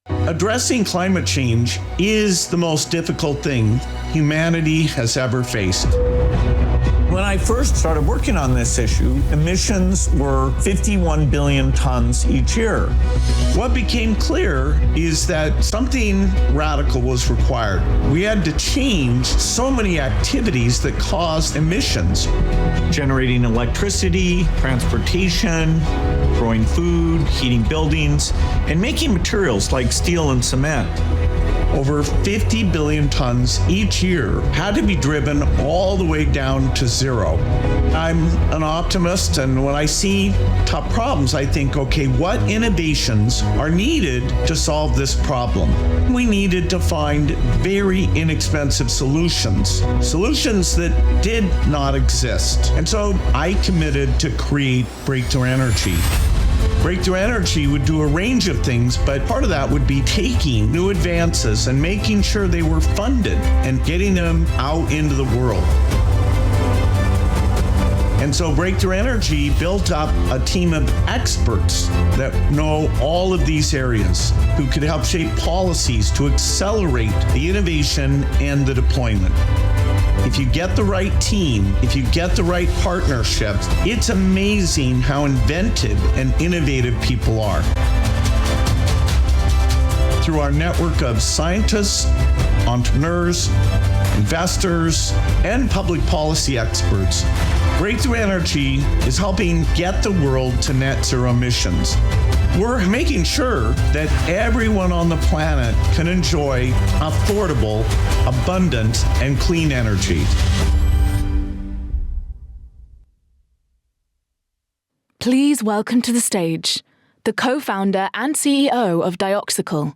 Addressing climate change is the most difficult thing humanity has ever faced. When I first started working on this issue, emissions were 51 billion tons each year. What became clear is that something radical was required. We had to change so many activities that caused emissions. Generating electricity, transportation, growing food, heating buildings, and making materials like steel and cement. Over 50 billion tons each year had to be driven all the way down to zero. I'm an optimist, and when I see tough problems, I think, okay, what innovations are needed to solve this problem? We needed to find very inexpensive solutions that did not exist. And so I committed to create Breakthrough Energy. Breakthrough Energy would do a range of things, but part of that would be taking new advances and making sure they were funded and getting them out into the world. And so Breakthrough Energy built up a team of experts that know all of these areas, who could help shape policies to accelerate the innovation and the deployment. If you get the right team, if you get the right partnerships, it's amazing how inventive and innovative people are. Through our network of scientists, entrepreneurs, investors, and public policy experts, Breakthrough Energy is helping get the world to net zero emissions. We're making sure that everyone on the planet can enjoy affordable, abundant, and clean energy. Please welcome to the stage the co-founder and CEO of Dioxical,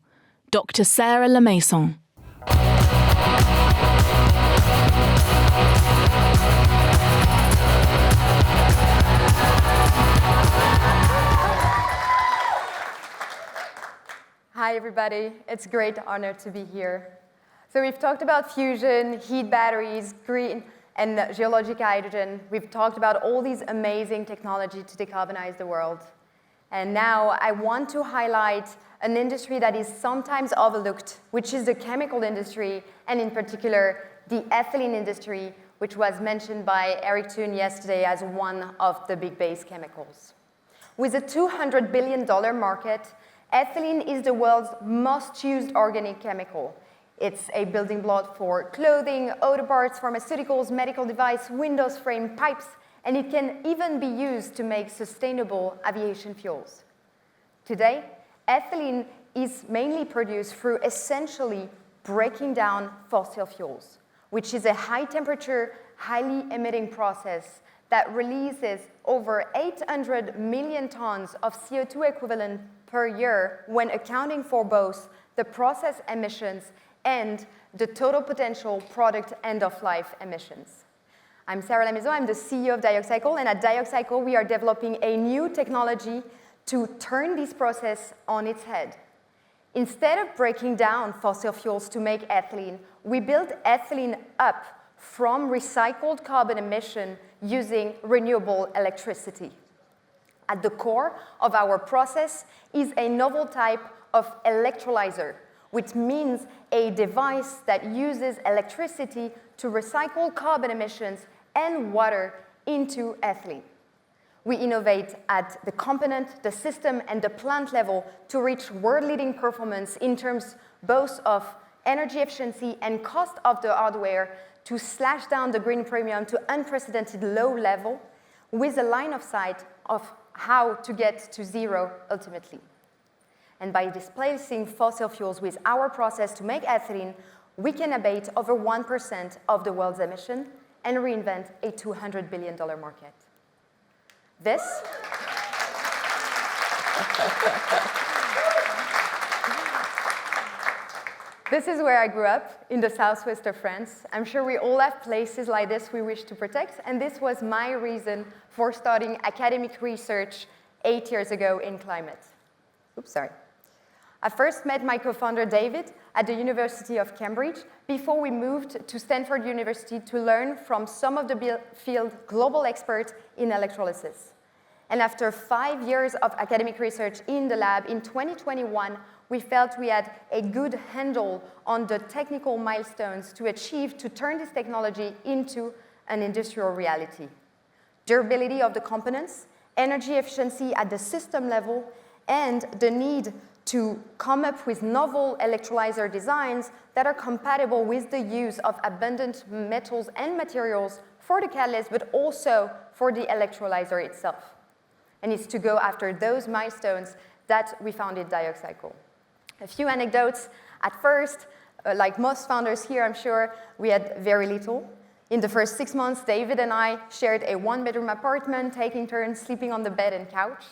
Dr. Sarah Lamaison. Hi everybody, it's a great honor to be here. So we've talked about fusion, heat batteries, green and geologic hydrogen. We've talked about all these amazing technology to decarbonize the world. And now I want to highlight an industry that is sometimes overlooked, which is the chemical industry, and in particular, the ethylene industry, which was mentioned by Eric Thun yesterday as one of the big base chemicals. With a $200 billion market, ethylene is the world's most used organic chemical. It's a building block for clothing, auto parts, pharmaceuticals, medical device, windows frame, pipes, and it can even be used to make sustainable aviation fuels. Today, ethylene is mainly produced through essentially breaking down fossil fuels, which is a high temperature, highly emitting process that releases over 800 million tons of CO2 equivalent per year when accounting for both the process emissions and the total potential product end-of-life emissions. I'm Sarah Lamaison, I'm the CEO of Dioxical, and at Dioxical we are developing a new technology to turn this process on its head. Instead of breaking down fossil fuels to make ethylene, we build ethylene up from recycled carbon emission using renewable electricity. At the core of our process is a novel type of electrolyzer, which means a device that uses electricity to recycle carbon emissions and water into ethylene. We innovate at the component, the system, and the plant level to reach world-leading performance in terms both of energy efficiency and cost of the hardware to slash down the green premium to unprecedented low level with a line of sight of how to get to zero ultimately. And by displacing fossil fuels with our process to make ethylene, we can abate over 1% of the world's emission and reinvent a $200 billion market. This is where I grew up, in the southwest of France. I'm sure we all have places like this we wish to protect, and this was my reason for starting academic research 8 years ago in climate. Oops, sorry. I first met my co-founder David at the University of Cambridge before we moved to Stanford University to learn from some of the field global experts in electrolysis. And after 5 years of academic research in the lab, in 2021, we felt we had a good handle on the technical milestones to achieve to turn this technology into an industrial reality. Durability of the components, energy efficiency at the system level, and the need to come up with novel electrolyzer designs that are compatible with the use of abundant metals and materials for the catalyst, but also for the electrolyzer itself. And it's to go after those milestones that we founded Dioxycle. A few anecdotes. At first, like most founders here, I'm sure, we had very little. In the first 6 months, David and I shared a one-bedroom apartment, taking turns sleeping on the bed and couch.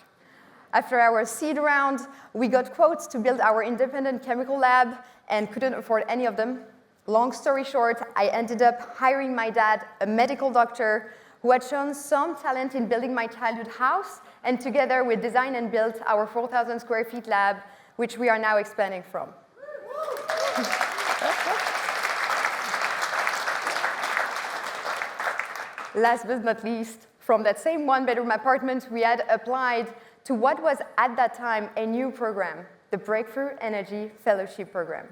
After our seed round, we got quotes to build our independent chemical lab and couldn't afford any of them. Long story short, I ended up hiring my dad, a medical doctor, who had shown some talent in building my childhood house, and together we designed and built our 4,000 square feet lab, which we are now expanding from. Last but not least, from that same one-bedroom apartment, we had applied to what was at that time a new program, the Breakthrough Energy Fellowship Program.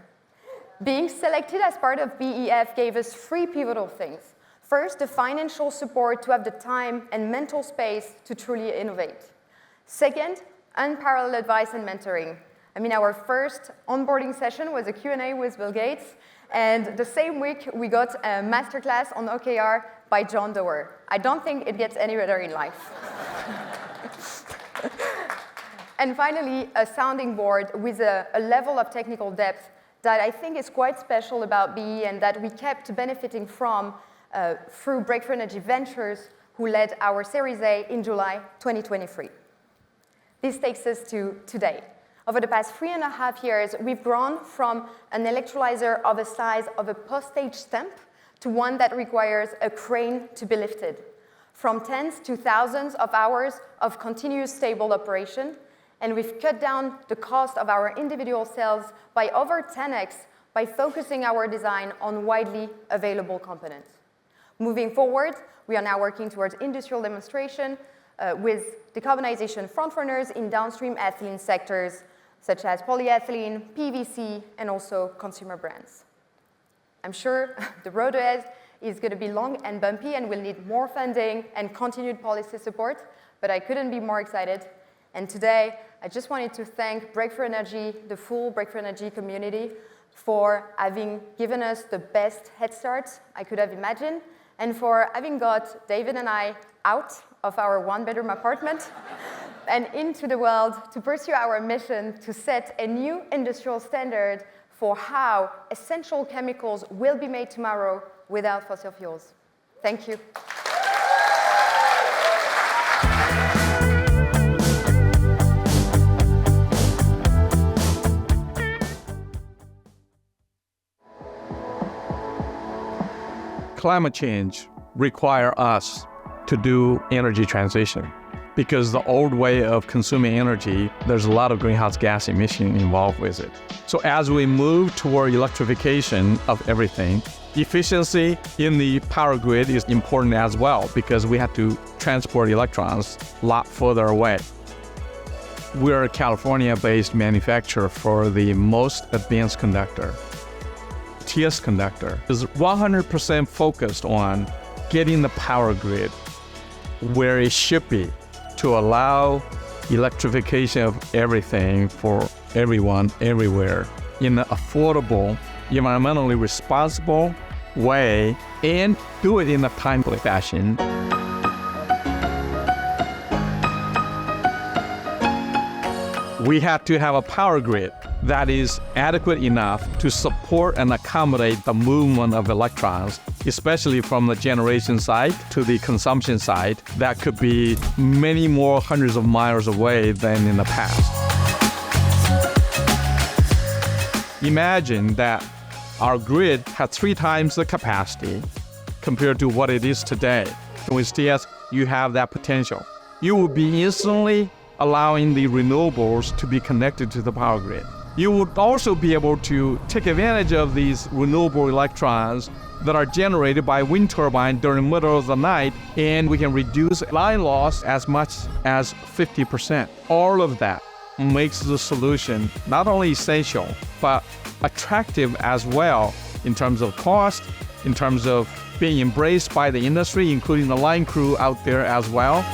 Being selected as part of BEF gave us three pivotal things. First, the financial support to have the time and mental space to truly innovate. Second, unparalleled advice and mentoring. I mean, our first onboarding session was a Q&A with Bill Gates, and the same week we got a masterclass on OKR by John Doerr. I don't think it gets any better in life. And finally, a sounding board with a level of technical depth that I think is quite special about BE and that we kept benefiting from through Breakthrough Energy Ventures, who led our Series A in July 2023. This takes us to today. Over the past 3.5 years, we've grown from an electrolyzer of the size of a postage stamp to one that requires a crane to be lifted. From tens to thousands of hours of continuous stable operation, and we've cut down the cost of our individual cells by over 10x by focusing our design on widely available components. Moving forward, we are now working towards industrial demonstration with decarbonization frontrunners in downstream ethylene sectors, such as polyethylene, PVC, and also consumer brands. I'm sure the road ahead is going to be long and bumpy and will need more funding and continued policy support, but I couldn't be more excited. And today, I just wanted to thank Breakthrough Energy, the full Breakthrough Energy community, for having given us the best head start I could have imagined, and for having got David and I out of our one-bedroom apartment and into the world to pursue our mission to set a new industrial standard for how essential chemicals will be made tomorrow without fossil fuels. Thank you. Climate change requires us to do energy transition because the old way of consuming energy, there's a lot of greenhouse gas emission involved with it. So as we move toward electrification of everything, efficiency in the power grid is important as well because we have to transport electrons a lot further away. We're a California-based manufacturer for the most advanced conductor. TS conductor is 100% focused on getting the power grid where it should be to allow electrification of everything for everyone, everywhere, in an affordable, environmentally responsible way, and do it in a timely fashion. We have to have a power grid that is adequate enough to support and accommodate the movement of electrons, especially from the generation side to the consumption side. That could be many more hundreds of miles away than in the past. Imagine that our grid had 3 times the capacity compared to what it is today. With TS, you have that potential. You will be instantly allowing the renewables to be connected to the power grid. You would also be able to take advantage of these renewable electrons that are generated by wind turbine during the middle of the night, and we can reduce line loss as much as 50%. All of that makes the solution not only essential, but attractive as well in terms of cost, in terms of being embraced by the industry, including the line crew out there as well.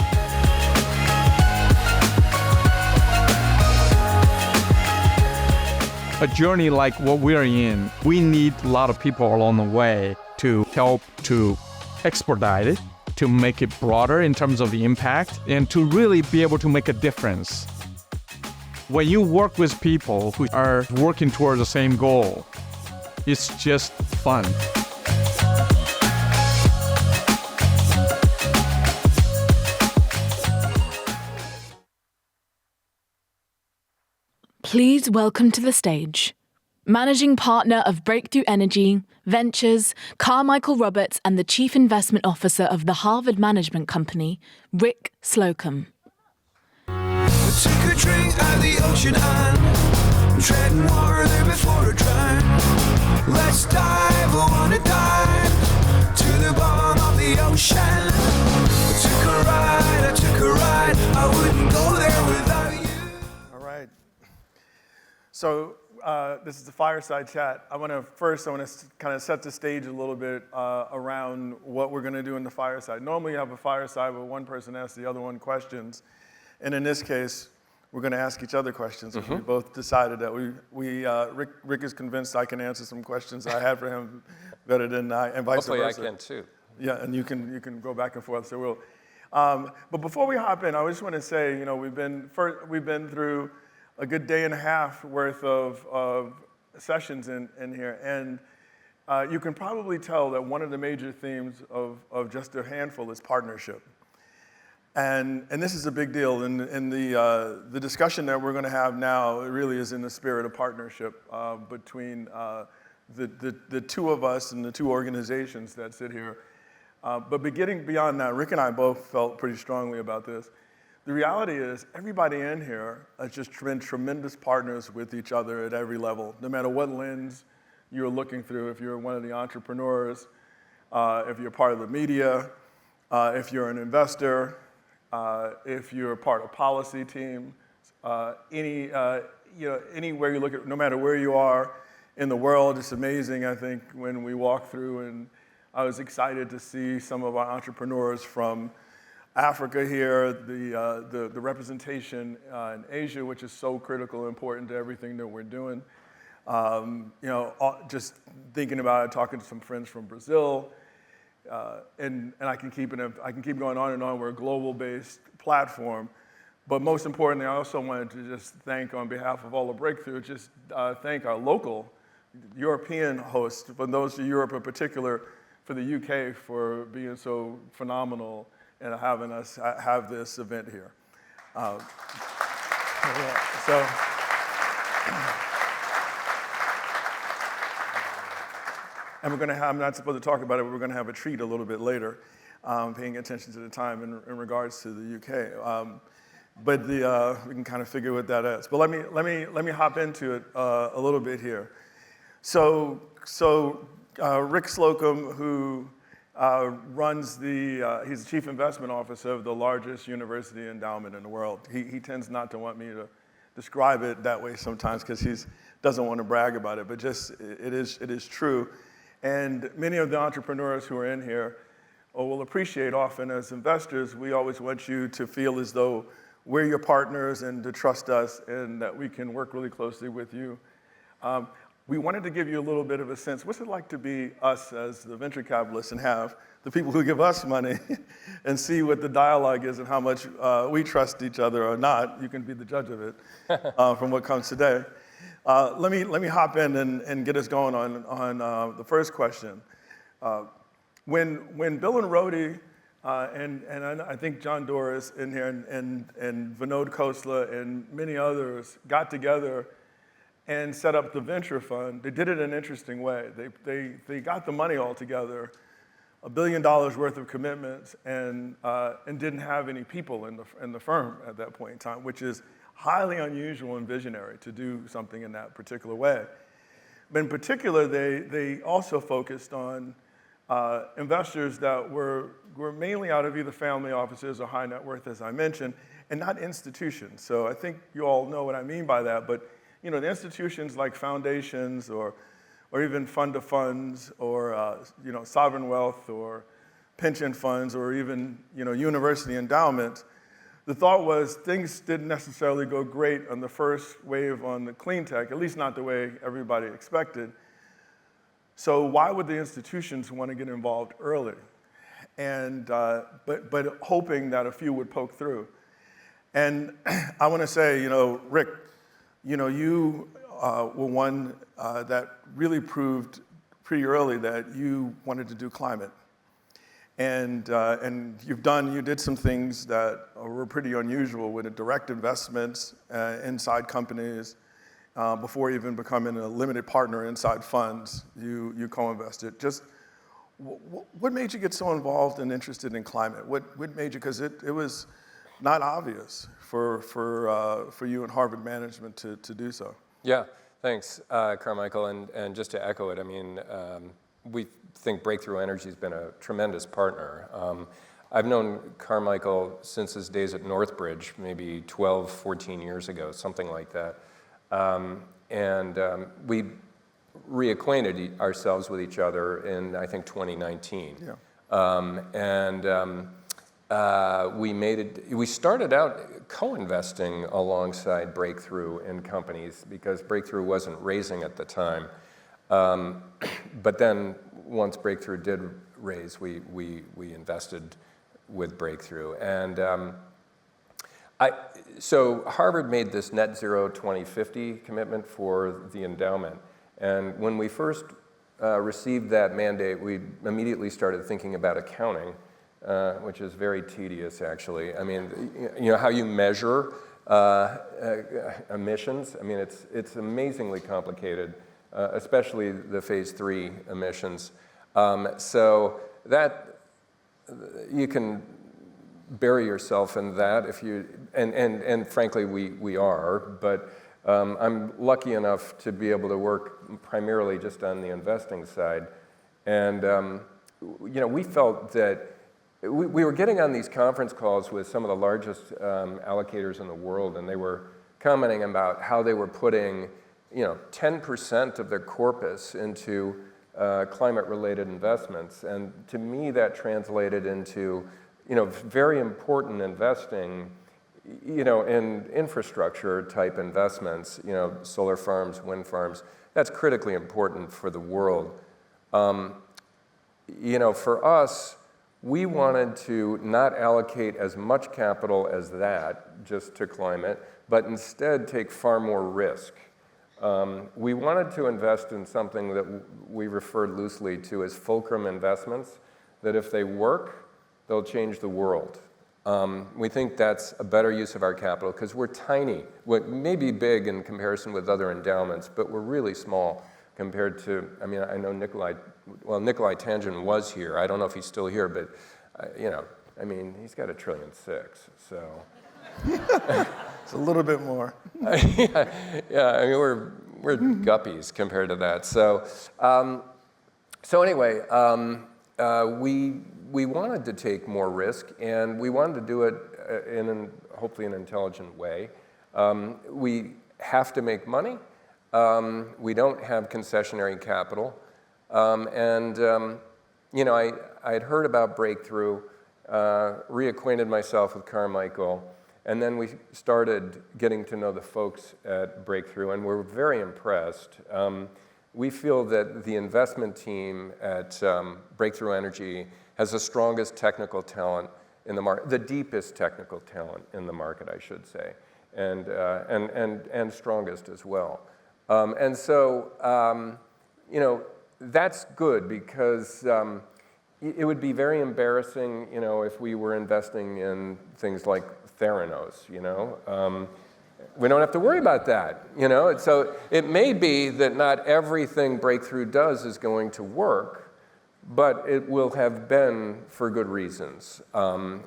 A journey like what we're in, we need a lot of people along the way to help to expedite it, to make it broader in terms of the impact, and to really be able to make a difference. When you work with people who are working towards the same goal, it's just fun. Please welcome to the stage Managing Partner of Breakthrough Energy Ventures, Carmichael Roberts, and the Chief Investment Officer of the Harvard Management Company, Rick Slocum. Took a drink at the ocean and treading water there before a drown. Let's dive, I wanna dive to the bottom of the ocean. I took a ride, I wouldn't go there without you. All right. So this is the fireside chat. I want to kind of set the stage a little bit around what we're going to do in the fireside. Normally you have a fireside where one person asks the other one questions. And in this case, we're going to ask each other questions. We both decided that Rick is convinced I can answer some questions I had for him better than I, and vice versa. Hopefully I can too. Yeah, and you can go back and forth. So we'll. But before we hop in, I just want to say, we've been through a good day and a half worth of sessions in here, and you can probably tell that one of the major themes of just a handful is partnership. And this is a big deal, and the discussion that we're going to have now really is in the spirit of partnership between the two of us and the two organizations that sit here. But getting beyond that, Rick and I both felt pretty strongly about this. The reality is everybody in here has just been tremendous partners with each other at every level, no matter what lens you're looking through. If you're one of the entrepreneurs, if you're part of the media, if you're an investor, if you're part of policy team, anywhere you look at, no matter where you are in the world, it's amazing, I think, when we walk through, and I was excited to see some of our entrepreneurs from Africa here, the representation in Asia, which is so critical and important to everything that we're doing. Just thinking about it, talking to some friends from Brazil, and I can keep going on and on. We're a global-based platform, but most importantly, I also wanted to just thank, on behalf of all of Breakthrough, thank our local European hosts, for those of Europe in particular, for the UK, for being so phenomenal and having us have this event here. And we're going to have, I'm not supposed to talk about it, but we're going to have a treat a little bit later, paying attention to the time in regards to the UK. But we can kind of figure what that is. But let me hop into it a little bit here. So Rick Slocum, who runs he's the chief investment officer of the largest university endowment in the world. He tends not to want me to describe it that way sometimes because he doesn't want to brag about it, but just it is true. And many of the entrepreneurs who are in here will appreciate often as investors, we always want you to feel as though we're your partners and to trust us and that we can work really closely with you. We wanted to give you a little bit of a sense, what's it like to be us as the venture capitalists and have the people who give us money and see what the dialogue is and how much we trust each other or not. You can be the judge of it from what comes today. Let me hop in and get us going on the first question. When Bill and Rodi and I think John Doris in here and Vinod Khosla and many others got together and set up the venture fund, they did it in an interesting way. They got the money all together, $1 billion worth of commitments, and didn't have any people in the firm at that point in time, which is highly unusual and visionary to do something in that particular way. But in particular, they also focused on investors that were mainly out of either family offices or high net worth, as I mentioned, and not institutions. So I think you all know what I mean by that, but the institutions like foundations or even fund of funds or sovereign wealth or pension funds or even university endowments, the thought was things didn't necessarily go great on the first wave on the clean tech, at least not the way everybody expected. So why would the institutions want to get involved early? And but hoping that a few would poke through. And I want to say, Rick, you were one that really proved pretty early that you wanted to do climate. And you did some things that were pretty unusual with direct investments inside companies. Before even becoming a limited partner inside funds, you co-invested. Just what made you get so involved and interested in climate? What made you, because it was not obvious for you and Harvard management to do so. Yeah, thanks, Carmichael. And just to echo it, I mean, we think Breakthrough Energy has been a tremendous partner. I've known Carmichael since his days at Northbridge, maybe 12, 14 years ago, something like that. We reacquainted ourselves with each other in, I think, 2019. Yeah. We started out co-investing alongside Breakthrough in companies because Breakthrough wasn't raising at the time. But then once Breakthrough did raise, we invested with Breakthrough. And so Harvard made this net zero 2050 commitment for the endowment. And when we first received that mandate, we immediately started thinking about accounting, which is very tedious, actually. I mean, how you measure emissions. I mean, it's amazingly complicated, especially the phase 3 emissions. So that you can bury yourself in that if you, and frankly we are, but I'm lucky enough to be able to work primarily just on the investing side. And we felt that we were getting on these conference calls with some of the largest allocators in the world, and they were commenting about how they were putting 10% of their corpus into climate-related investments. And to me, that translated into very important investing, in infrastructure type investments, solar farms, wind farms. That's critically important for the world. For us, we wanted to not allocate as much capital as that just to climate, but instead take far more risk. We wanted to invest in something that we referred loosely to as fulcrum investments, that if they work, they'll change the world. We think that's a better use of our capital because we're tiny. We may be big in comparison with other endowments, but we're really small compared to, I mean, I know Nikolai Tangen was here. I don't know if he's still here, but, he's got $1.6 trillion, so. It's a little bit more. Yeah, I mean, we're guppies compared to that. So anyway, we wanted to take more risk, and we wanted to do it in hopefully an intelligent way. We have to make money. We don't have concessionary capital. I had heard about Breakthrough, reacquainted myself with Carmichael, and then we started getting to know the folks at Breakthrough, and we're very impressed. We feel that the investment team at Breakthrough Energy has the strongest technical talent in the market, the deepest technical talent in the market, I should say, and strongest as well. That's good because it would be very embarrassing, if we were investing in things like Theranos, we don't have to worry about that, So it may be that not everything Breakthrough does is going to work, but it will have been for good reasons. So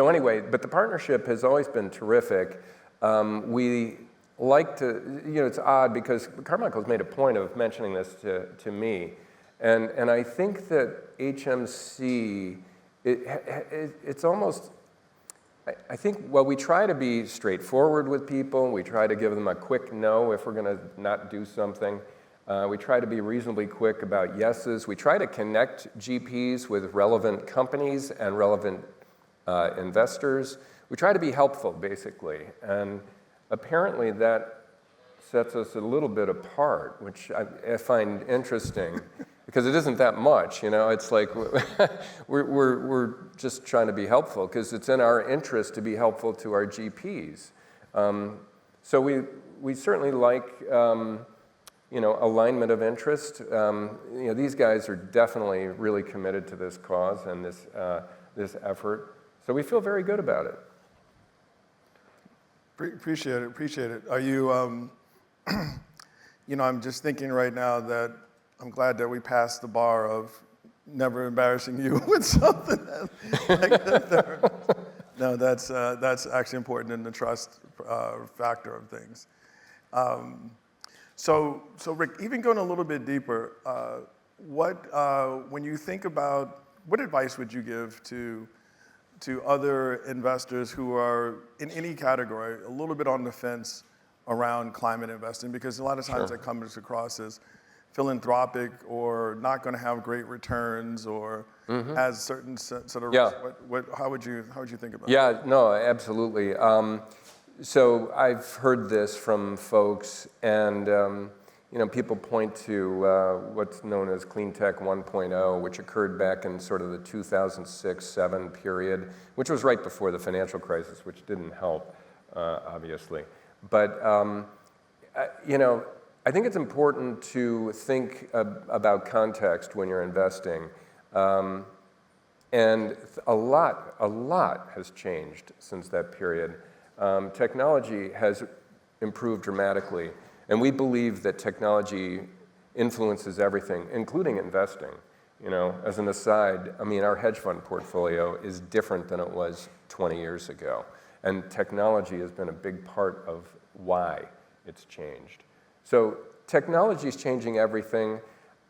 anyway, but the partnership has always been terrific. We like to, it's odd because Carmichael's made a point of mentioning this to me. And I think that HMC, it's almost, I think, well, we try to be straightforward with people. We try to give them a quick no if we're going to not do something. We try to be reasonably quick about yeses. We try to connect GPs with relevant companies and relevant investors. We try to be helpful, basically. And apparently that sets us a little bit apart, which I find interesting. Because it isn't that much, It's like we're just trying to be helpful because it's in our interest to be helpful to our GPs. So we certainly like alignment of interest. These guys are definitely really committed to this cause and this effort. So we feel very good about it. Appreciate it. Are you? I'm just thinking right now that I'm glad that we passed the bar of never embarrassing you with something like that. No, that's actually important in the trust factor of things. So Rick, even going a little bit deeper, when you think about, what advice would you give to other investors who are in any category a little bit on the fence around climate investing? Because a lot of times that comes across as philanthropic or not going to have great returns or has certain sort of risk. How would you think about it? Yeah, no, absolutely. So I've heard this from folks, and people point to what's known as Clean Tech 1.0, which occurred back in sort of the 2006-07 period, which was right before the financial crisis, which didn't help, obviously. But I think it's important to think about context when you're investing. And a lot has changed since that period. Technology has improved dramatically, and we believe that technology influences everything, including investing. As an aside, our hedge fund portfolio is different than it was 20 years ago, and technology has been a big part of why it's changed. So technology is changing everything.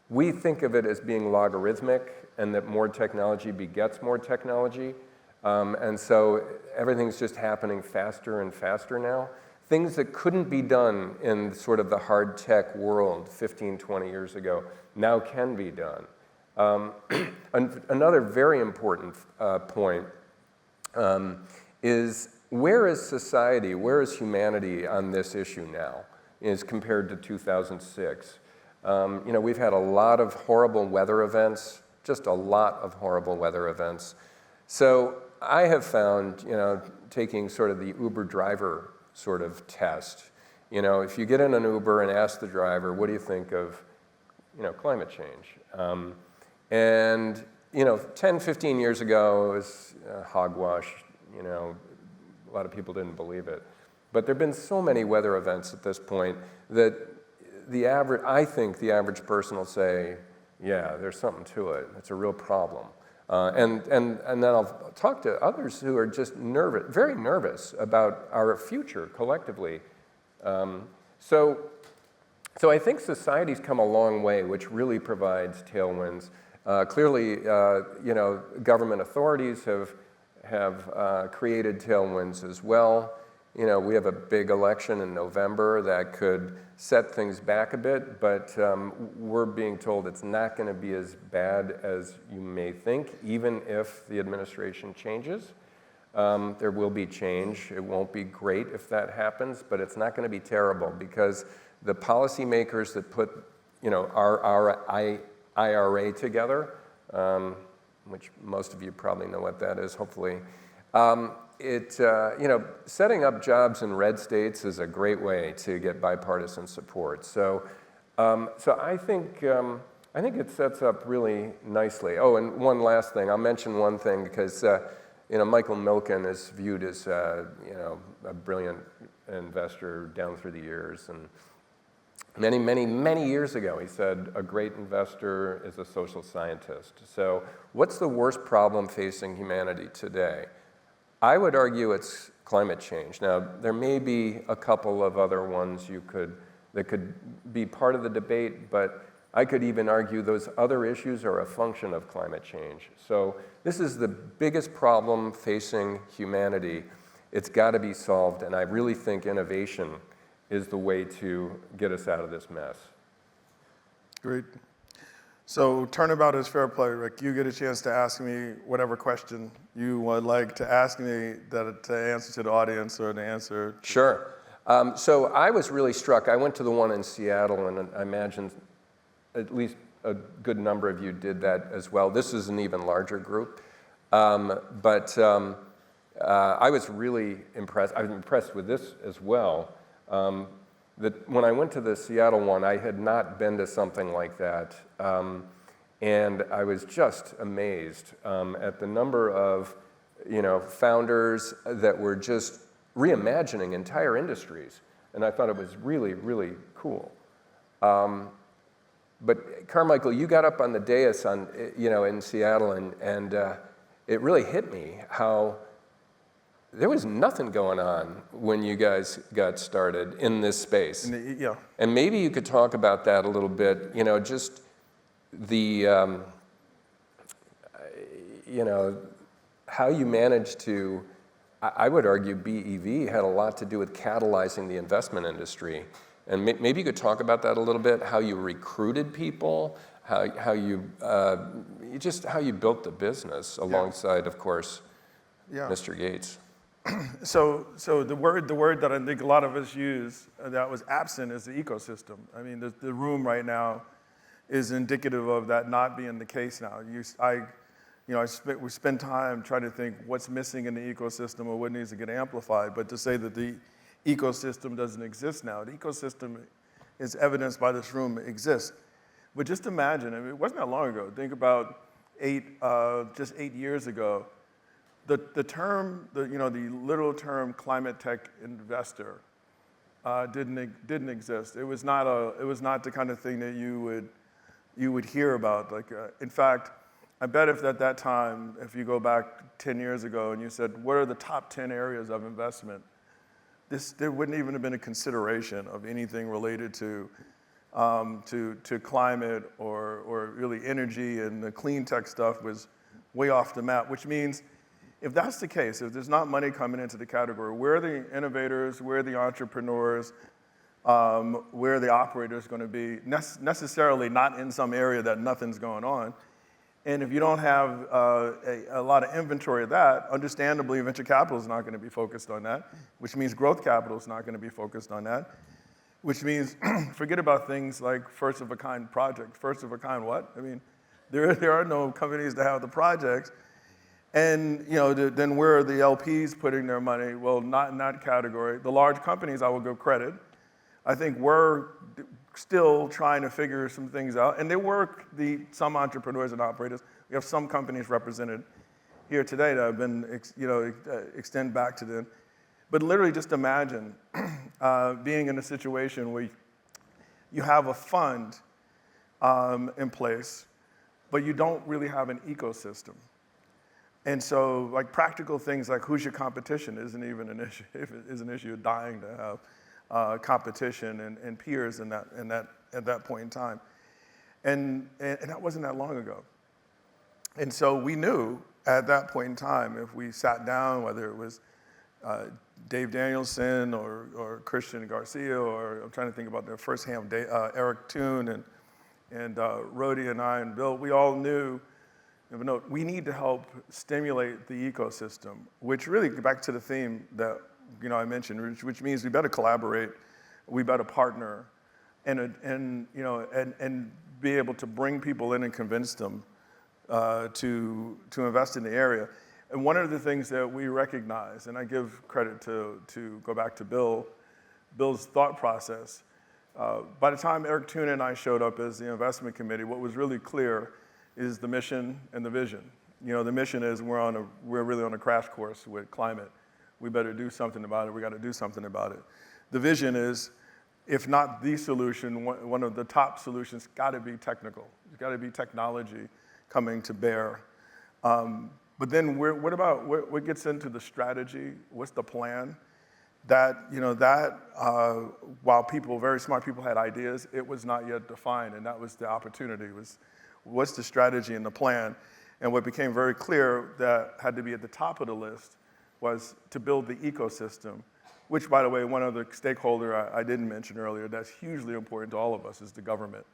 We think of it as being logarithmic and that more technology begets more technology. And so everything's just happening faster and faster now. Things that couldn't be done in sort of the hard tech world 15, 20 years ago now can be done. Another very important point is, where is society, where is humanity on this issue now as compared to 2006? We've had a lot of horrible weather events, just a lot of horrible weather events. So I have found, taking sort of the Uber driver sort of test, if you get in an Uber and ask the driver, what do you think of, climate change? And 10, 15 years ago, it was hogwash, a lot of people didn't believe it. But there have been so many weather events at this point that I think the average person will say, yeah, there's something to it. It's a real problem. And then I'll talk to others who are just nervous, very nervous about our future collectively. So I think society's come a long way, which really provides tailwinds. Clearly, government authorities have created tailwinds as well. We have a big election in November that could set things back a bit, but we're being told it's not going to be as bad as you may think, even if the administration changes. There will be change. It won't be great if that happens, but it's not going to be terrible because the policymakers that put, our IRA together, which most of you probably know what that is, hopefully. Setting up jobs in red states is a great way to get bipartisan support. So I think it sets up really nicely. Oh, and one last thing. I'll mention one thing because Michael Milken is viewed as a brilliant investor down through the years, and many years ago he said a great investor is a social scientist. So what's the worst problem facing humanity today? I would argue it's climate change. Now, there may be a couple of other ones that could be part of the debate, but I could even argue those other issues are a function of climate change. So this is the biggest problem facing humanity. It's got to be solved, and I really think innovation is the way to get us out of this mess. Great. So turnabout is fair play, Rick. You get a chance to ask me whatever question you would like to ask me to answer to the audience or to answer. Sure. So I was really struck. I went to the one in Seattle, and I imagine at least a good number of you did that as well. This is an even larger group. But I was really impressed. I was impressed with this as well. That when I went to the Seattle one, I had not been to something like that. And I was just amazed at the number of founders that were just reimagining entire industries. And I thought it was really, really cool. But Carmichael, you got up on the dais in Seattle, and it really hit me how there was nothing going on when you guys got started in this space. Yeah. And maybe you could talk about that a little bit, just the, how you managed to, I would argue BEV had a lot to do with catalyzing the investment industry. And maybe you could talk about that a little bit, how you recruited people, how you built the business alongside, of course, Mr. Gates. So the word that I think a lot of us use that was absent is the ecosystem. I mean, the room right now is indicative of that not being the case now. We spend time trying to think what's missing in the ecosystem or what needs to get amplified, but to say that the ecosystem doesn't exist now. The ecosystem is evidenced by this room exists. But just imagine, it wasn't that long ago. Think about just 8 years ago. The literal term climate tech investor didn't exist. It was not the kind of thing that you would hear about. In fact, I bet if at that time, if you go back 10 years ago and you said, what are the top 10 areas of investment? There wouldn't even have been a consideration of anything related to climate or really energy, and the clean tech stuff was way off the map, which means if that's the case, if there's not money coming into the category, where are the innovators, where are the entrepreneurs, where are the operators going to be? Necessarily not in some area that nothing's going on. And if you don't have a lot of inventory of that, understandably, venture capital is not going to be focused on that, which means growth capital is not going to be focused on that, which means forget about things like first-of-a-kind project. First-of-a-kind what? I mean, there are no companies that have the projects. And then where are the LPs putting their money? Well, not in that category. The large companies, I will give credit. I think we're still trying to figure some things out. And there were some entrepreneurs and operators. We have some companies represented here today that have been, extend back to them. But literally just imagine being in a situation where you have a fund in place, but you don't really have an ecosystem. And so, practical things like who's your competition isn't even an issue. Is an issue of dying to have competition and peers at that point in time. And that wasn't that long ago. And so we knew at that point in time, if we sat down, whether it was Dave Danielson or Christian Garcia, or I'm trying to think about their first hand, Eric Toon and Rodi and I and Bill, we all knew, we need to help stimulate the ecosystem, which really, back to the theme that I mentioned, which means we better collaborate, we better partner, and be able to bring people in and convince them to invest in the area. And one of the things that we recognize, and I give credit to go back to Bill's thought process. By the time Eric Toon and I showed up as the investment committee, what was really clear is the mission and the vision. The mission is we're really on a crash course with climate. We better do something about it. We got to do something about it. The vision is, if not the solution, one of the top solutions got to be technical. It's got to be technology coming to bear. But then what gets into the strategy? What's the plan? That, while very smart people had ideas, it was not yet defined, and that was the opportunity, was what's the strategy and the plan? And what became very clear that had to be at the top of the list was to build the ecosystem, which, by the way, one other stakeholder I didn't mention earlier that's hugely important to all of us is the government,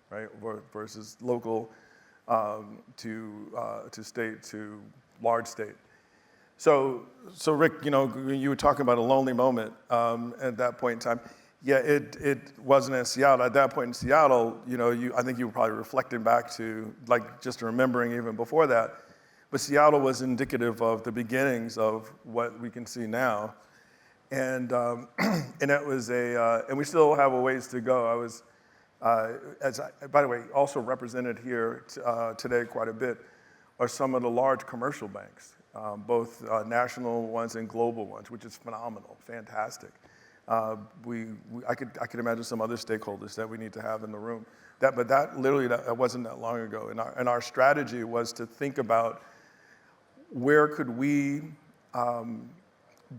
right? Versus local to state to large state. So Rick, you were talking about a lonely moment at that point in time. Yeah, it wasn't in Seattle. At that point in Seattle, I think you were probably reflecting back to, like, just remembering even before that. But Seattle was indicative of the beginnings of what we can see now. And that was and we still have a ways to go. I was, by the way, also represented here today quite a bit are some of the large commercial banks, both national ones and global ones, which is phenomenal, fantastic. I could imagine some other stakeholders that we need to have in the room. That wasn't that long ago. And our strategy was to think about where could we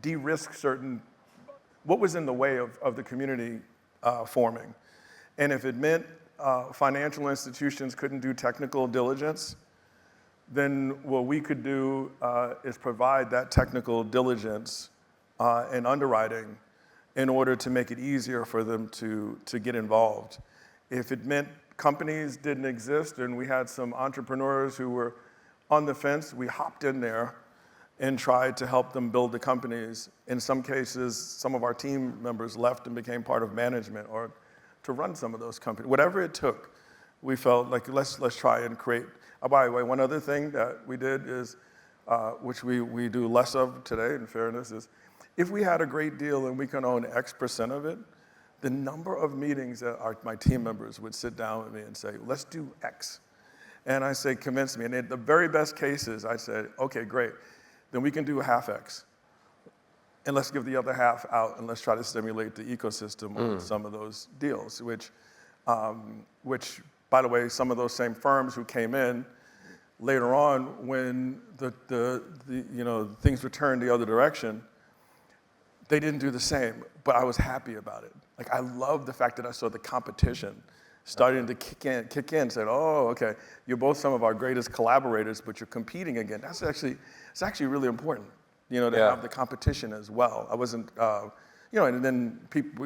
de-risk what was in the way of the community forming. And if it meant financial institutions couldn't do technical diligence, then what we could do is provide that technical diligence and underwriting in order to make it easier for them to get involved. If it meant companies didn't exist and we had some entrepreneurs who were on the fence, we hopped in there and tried to help them build the companies. In some cases, some of our team members left and became part of management or to run some of those companies. Whatever it took, we felt like let's try and create. By the way, one other thing that we did is, which we do less of today, in fairness, is if we had a great deal and we can own X% of it, the number of meetings that my team members would sit down with me and say, let's do X. And I say, convince me. And in the very best cases, I said, okay, great. Then we can do half X. And let's give the other half out and let's try to stimulate the ecosystem on some of those deals, which, by the way, some of those same firms who came in later on when the things were turned the other direction, they didn't do the same, but I was happy about it. Like, I love the fact that I saw the competition starting to kick in, said, oh, okay, you're both some of our greatest collaborators, but you're competing again. It's actually really important, to have the competition as well. I wasn't, and then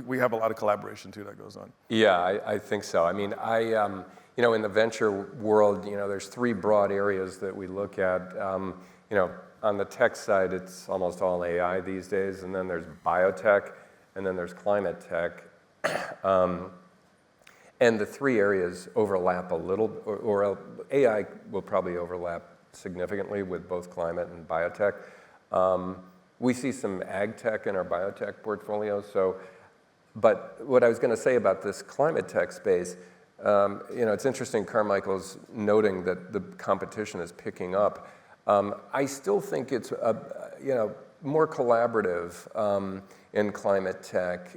we have a lot of collaboration too that goes on. Yeah, I think so. I mean, in the venture world, there's three broad areas that we look at. On the tech side, it's almost all AI these days, and then there's biotech, and then there's climate tech. And the three areas overlap a little, or AI will probably overlap significantly with both climate and biotech. We see some ag tech in our biotech portfolio. But what I was going to say about this climate tech space, it's interesting. Carmichael's noting that the competition is picking up. I still think it's more collaborative in climate tech,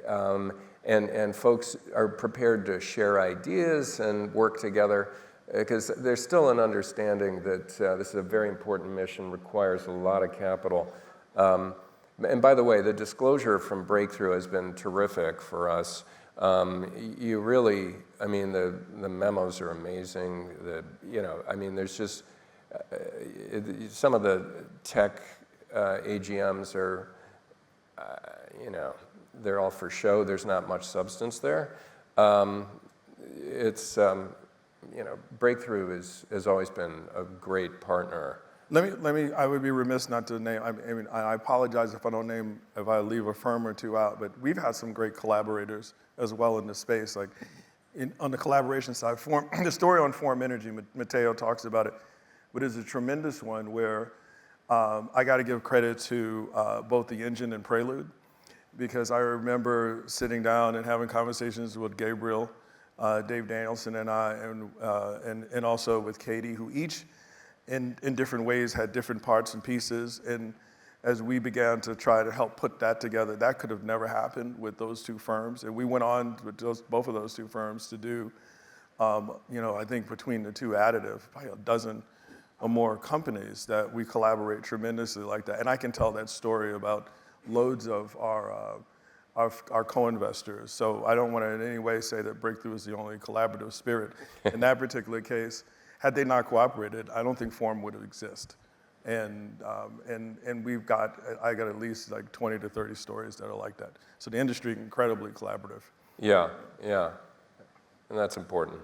and folks are prepared to share ideas and work together because there's still an understanding that this is a very important mission, requires a lot of capital. And by the way, the disclosure from Breakthrough has been terrific for us. You really, the memos are amazing. There's just some of the tech AGMs are, they're all for show. There's not much substance there. Breakthrough has always been a great partner. I would be remiss not to name, I apologize if I leave a firm or two out, but we've had some great collaborators as well in this space. Like on the collaboration side, the story on Form Energy, Matteo talks about it, but it's a tremendous one where I got to give credit to both the engine and Prelude, because I remember sitting down and having conversations with Gabriel, Dave Danielson and I, and also with Katie, who each in different ways had different parts and pieces. And as we began to try to help put that together, that could have never happened with those two firms. And we went on with both of those two firms to do, I think between the two additive, probably a dozen or more companies that we collaborate tremendously like that. And I can tell that story about loads of our co-investors. So I don't want to in any way say that Breakthrough is the only collaborative spirit. In that particular case, had they not cooperated, I don't think Forum would exist. And I got at least like 20 to 30 stories that are like that. So the industry is incredibly collaborative. Yeah, and that's important.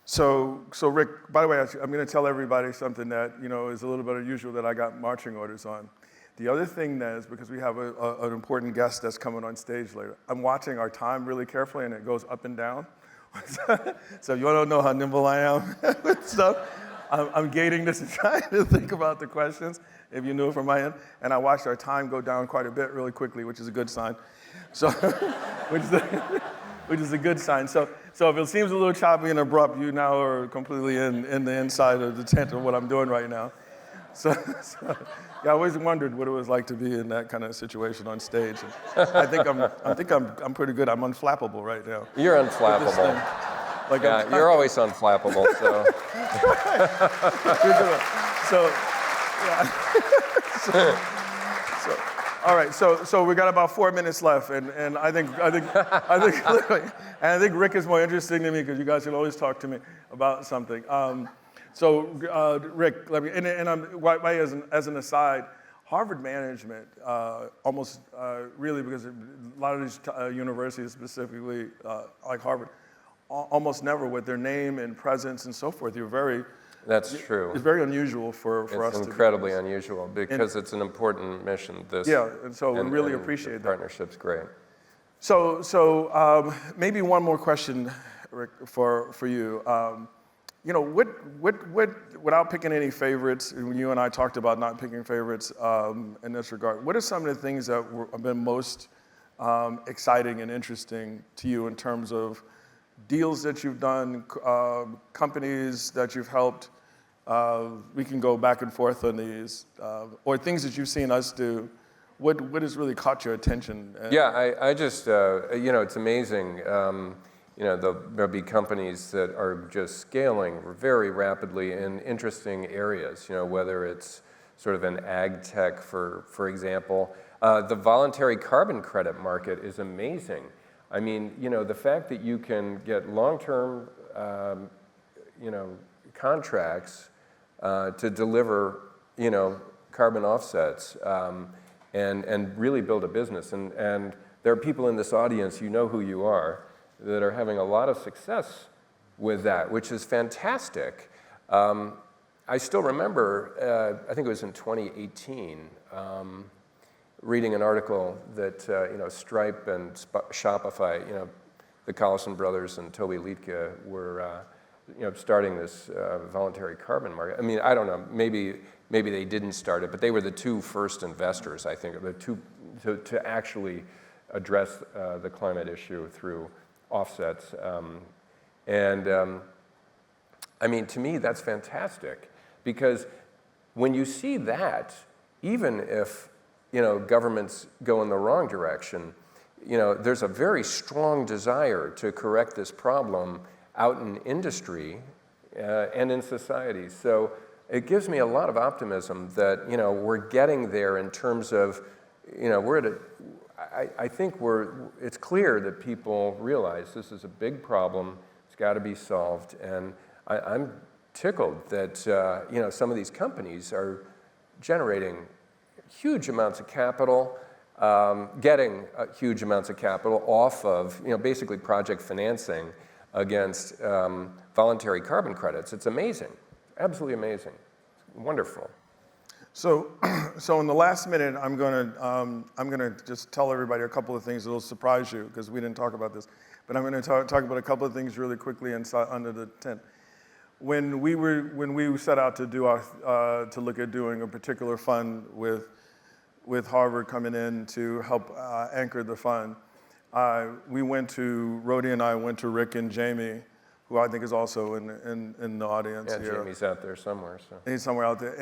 So Rick, by the way, I'm going to tell everybody something that is a little bit unusual that I got marching orders on. The other thing that is, because we have an important guest that's coming on stage later, I'm watching our time really carefully, and it goes up and down. So you want to know how nimble I am with stuff? I'm gating this and trying to think about the questions, if you knew from my end. And I watched our time go down quite a bit really quickly, which is a good sign. So, which is a good sign. So if it seems a little choppy and abrupt, you now are completely in the inside of the tent of what I'm doing right now. So yeah, I always wondered what it was like to be in that kind of situation on stage. And I think I'm pretty good. I'm unflappable right now. You're unflappable. Like yeah, you're always unflappable. So. All right. So we got about 4 minutes left, and I think Rick is more interesting to me because you guys can always talk to me about something. Rick, let me, as an aside, Harvard management, almost really, because a lot of these universities, specifically like Harvard, almost never with their name and presence and so forth. That's true. It's very unusual for us to. It's incredibly unusual because it's an important mission. And so we really appreciate that. Partnership's great. So maybe one more question, Rick, for you. Without picking any favorites, and you and I talked about not picking favorites in this regard, what are some of the things that have been most exciting and interesting to you in terms of deals that you've done, companies that you've helped? We can go back and forth on these, or things that you've seen us do. What has really caught your attention? Yeah, I just, it's amazing. There'll be companies that are just scaling very rapidly in interesting areas, whether it's sort of an ag tech, for example. The voluntary carbon credit market is amazing. I mean, the fact that you can get long-term, contracts to deliver, carbon offsets and really build a business. And there are people in this audience, you know who you are, that are having a lot of success with that, which is fantastic. I still remember, I think it was in 2018, reading an article that Stripe and Shopify, the Collison brothers and Toby Liedtke were starting this voluntary carbon market. I mean, I don't know, maybe they didn't start it, but they were the two first investors, I think, the two to actually address the climate issue through offsets. I mean, to me, that's fantastic, because when you see that, even if governments go in the wrong direction, there's a very strong desire to correct this problem out in industry and in society. So it gives me a lot of optimism that we're getting there in terms of we're at I think it's clear that people realize this is a big problem. It's got to be solved, and I'm tickled that some of these companies are generating huge amounts of capital, getting huge amounts of capital off of basically project financing against voluntary carbon credits. It's amazing, absolutely amazing, wonderful. So in the last minute, I'm gonna just tell everybody a couple of things that'll surprise you, because we didn't talk about this. But I'm going to talk about a couple of things really quickly inside under the tent. When we set out to do to look at doing a particular fund with Harvard coming in to help anchor the fund, we went to Rodi and I went to Rick and Jamie, who I think is also in the audience here. Jamie's out there somewhere. So. He's somewhere out there,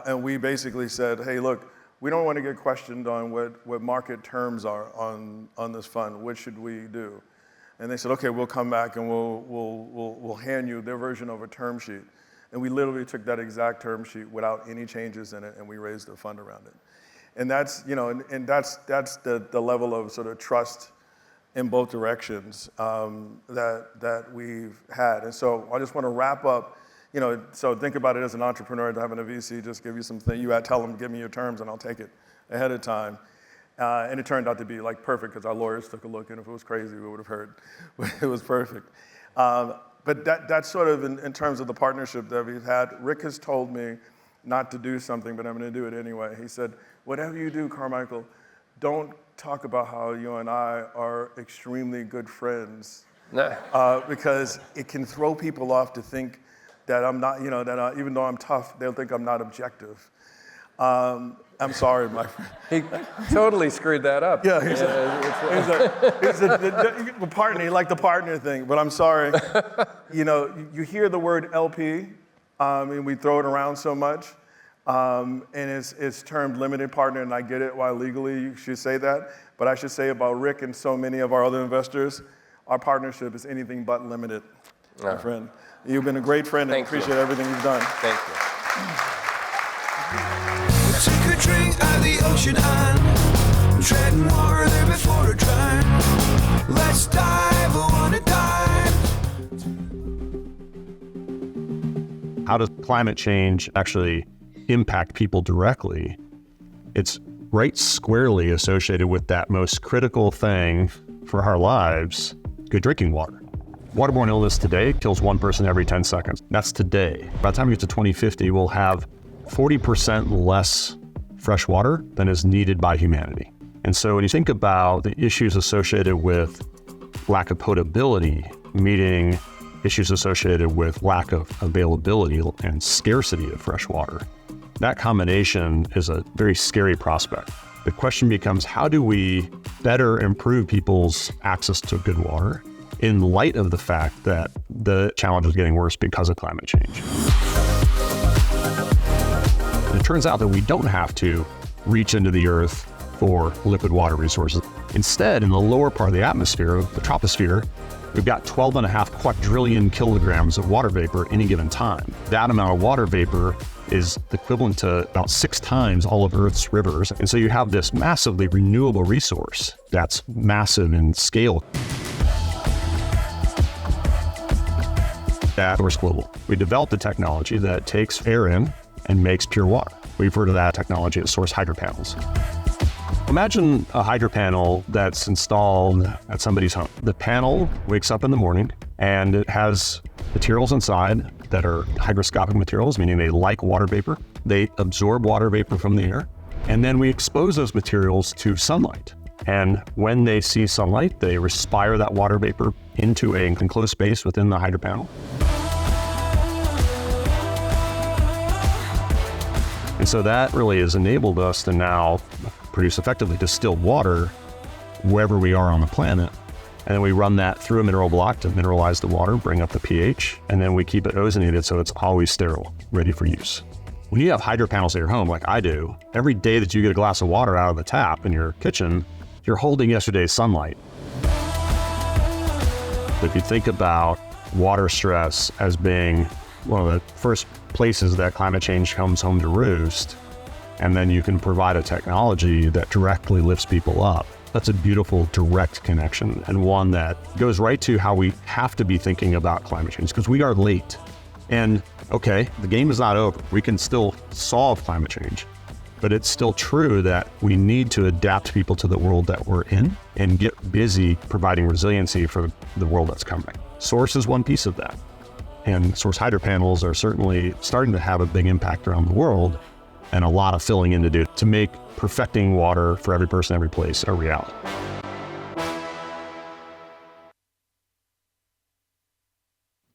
and we basically said, hey, look, we don't want to get questioned on what market terms are on this fund. What should we do? And they said, okay, we'll come back and we'll hand you their version of a term sheet. And we literally took that exact term sheet without any changes in it, and we raised a fund around it. And that's, and that's the level of sort of trust in both directions that we've had. And so I just want to wrap up, so think about it as an entrepreneur, having a VC just give you something, tell them, give me your terms and I'll take it ahead of time. And it turned out to be like perfect because our lawyers took a look, and if it was crazy, we would have heard. It was perfect. But that's sort of in terms of the partnership that we've had. Rick has told me not to do something, but I'm going to do it anyway. He said, whatever you do, Carmichael, don't talk about how you and I are extremely good friends, because it can throw people off to think that I'm not, even though I'm tough, they'll think I'm not objective. I'm sorry, my friend. He totally screwed that up. Yeah, he's a partner. He liked the partner thing, but I'm sorry. You hear the word LP, and we throw it around so much, and it's termed limited partner, and I get it why legally you should say that, but I should say about Rick and so many of our other investors, our partnership is anything but limited, my friend. You've been a great friend, and I appreciate everything you've done. Thank you. Took a drink at the ocean and treading water there before a drown. Let's dive, I wanna dive. How does climate change actually impact people directly? It's right squarely associated with that most critical thing for our lives, good drinking water. Waterborne illness today kills one person every 10 seconds. That's today. By the time we get to 2050, we'll have 40% less fresh water than is needed by humanity. And so when you think about the issues associated with lack of potability, meeting issues associated with lack of availability and scarcity of fresh water, that combination is a very scary prospect. The question becomes, how do we better improve people's access to good water in light of the fact that the challenge is getting worse because of climate change? It turns out that we don't have to reach into the earth for liquid water resources. Instead, in the lower part of the atmosphere, the troposphere, we've got 12.5 quadrillion kilograms of water vapor at any given time. That amount of water vapor is equivalent to about 6 times all of Earth's rivers. And so you have this massively renewable resource that's massive in scale. At Source Global, we developed a technology that takes air in and makes pure water. We refer to that technology as source hydro panels. Imagine a hydro panel that's installed at somebody's home. The panel wakes up in the morning and it has materials inside that are hygroscopic materials, meaning they like water vapor. They absorb water vapor from the air, and then we expose those materials to sunlight. And when they see sunlight, they respire that water vapor into an enclosed space within the hydro panel. And so that really has enabled us to now produce effectively distilled water wherever we are on the planet. And then we run that through a mineral block to mineralize the water, bring up the pH, and then we keep it ozonated so it's always sterile, ready for use. When you have hydro panels at your home, like I do, every day that you get a glass of water out of the tap in your kitchen, you're holding yesterday's sunlight. If you think about water stress as being one of the first places that climate change comes home to roost, and then you can provide a technology that directly lifts people up. That's a beautiful direct connection, and one that goes right to how we have to be thinking about climate change, because we are late. And okay, the game is not over. We can still solve climate change, but it's still true that we need to adapt people to the world that we're in and get busy providing resiliency for the world that's coming. Source is one piece of that. And source hydro panels are certainly starting to have a big impact around the world, and a lot of filling in to do to make perfecting water for every person, every place a reality.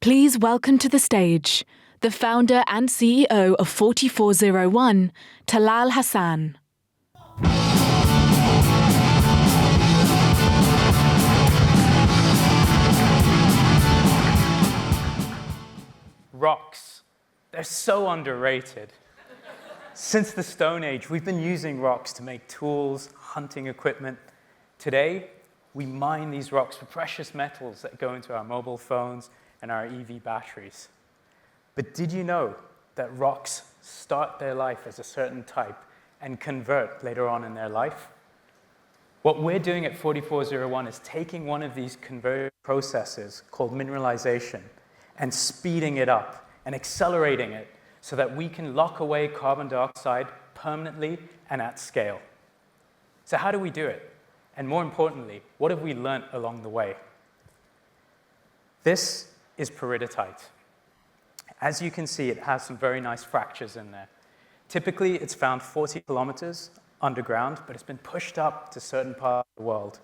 Please welcome to the stage the founder and CEO of 4401, Talal Hasan. Rocks. They're so underrated. Since the Stone Age, we've been using rocks to make tools, hunting equipment. Today, we mine these rocks for precious metals that go into our mobile phones and our EV batteries. But did you know that rocks start their life as a certain type and convert later on in their life? What we're doing at 4401 is taking one of these conversion processes called mineralization and speeding it up and accelerating it so that we can lock away carbon dioxide permanently and at scale. So how do we do it? And more importantly, what have we learned along the way? This is peridotite. As you can see, it has some very nice fractures in there. Typically, it's found 40 kilometers underground, but it's been pushed up to certain parts of the world.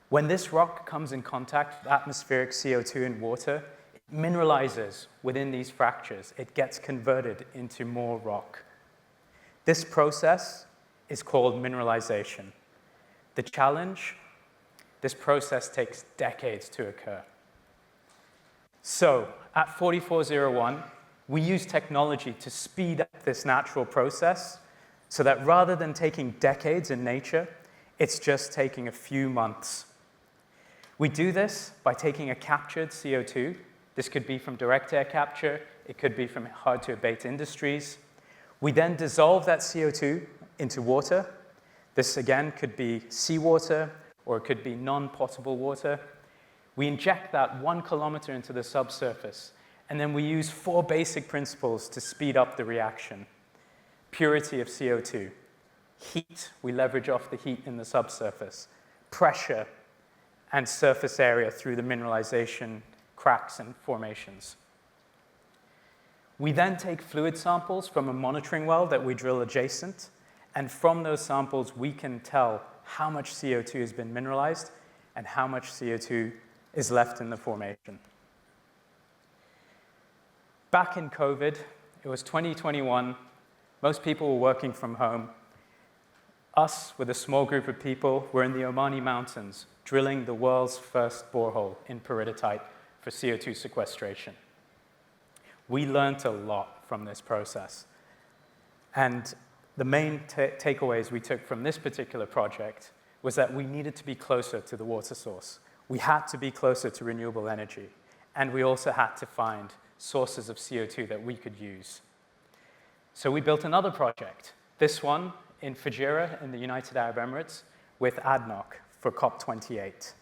When this rock comes in contact with atmospheric CO2 and water, it mineralizes within these fractures. It gets converted into more rock. This process is called mineralization. The challenge, this process takes decades to occur. So, at 4401, we use technology to speed up this natural process so that rather than taking decades in nature, it's just taking a few months. We do this by taking a captured CO2. This could be from direct air capture. It could be from hard-to-abate industries. We then dissolve that CO2 into water. This, again, could be seawater, or it could be non-potable water. We inject that 1 kilometer into the subsurface, and then we use 4 basic principles to speed up the reaction. Purity of CO2. Heat, we leverage off the heat in the subsurface. Pressure and surface area through the mineralization cracks and formations. We then take fluid samples from a monitoring well that we drill adjacent, and from those samples we can tell how much CO2 has been mineralized and how much CO2 is left in the formation. Back in COVID, it was 2021, most people were working from home. Us, with a small group of people, were in the Omani Mountains, drilling the world's first borehole in peridotite for CO2 sequestration. We learned a lot from this process. And the main takeaways we took from this particular project was that we needed to be closer to the water source. We had to be closer to renewable energy, and we also had to find sources of CO2 that we could use. So we built another project, this one in Fujairah in the United Arab Emirates with ADNOC for COP28.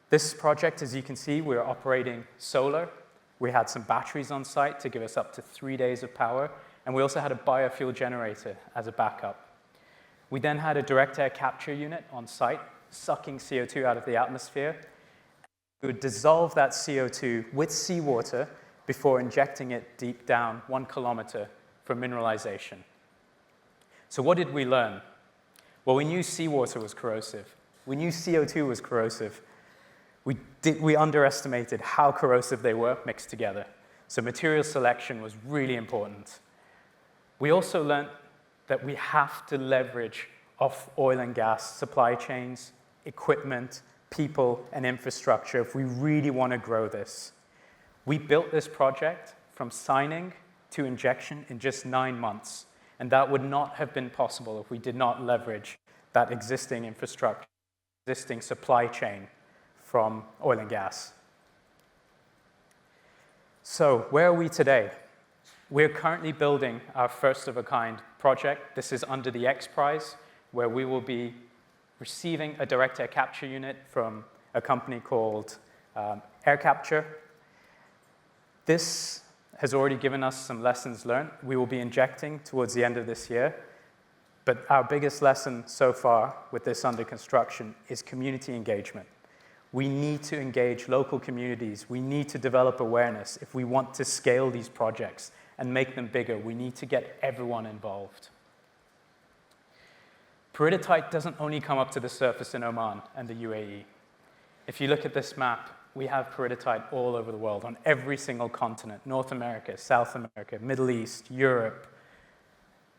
This project, as you can see, we're operating solar. We had some batteries on site to give us up to 3 days of power, and we also had a biofuel generator as a backup. We then had a direct air capture unit on site, sucking CO2 out of the atmosphere. We would dissolve that CO2 with seawater before injecting it deep down 1 kilometer for mineralization. So what did we learn? Well, we knew seawater was corrosive. We knew CO2 was corrosive. We underestimated how corrosive they were mixed together. So material selection was really important. We also learned that we have to leverage off oil and gas supply chains, equipment, people, and infrastructure if we really want to grow this. We built this project from signing to injection in just 9 months, and that would not have been possible if we did not leverage that existing infrastructure, existing supply chain from oil and gas. So where are we today? We're currently building our first-of-a-kind project. This is under the X Prize, where we will be receiving a direct air capture unit from a company called Air Capture. This has already given us some lessons learned. We will be injecting towards the end of this year. But our biggest lesson so far with this under construction is community engagement. We need to engage local communities. We need to develop awareness. If we want to scale these projects and make them bigger, we need to get everyone involved. Peridotite doesn't only come up to the surface in Oman and the UAE. If you look at this map, we have peridotite all over the world, on every single continent: North America, South America, Middle East, Europe,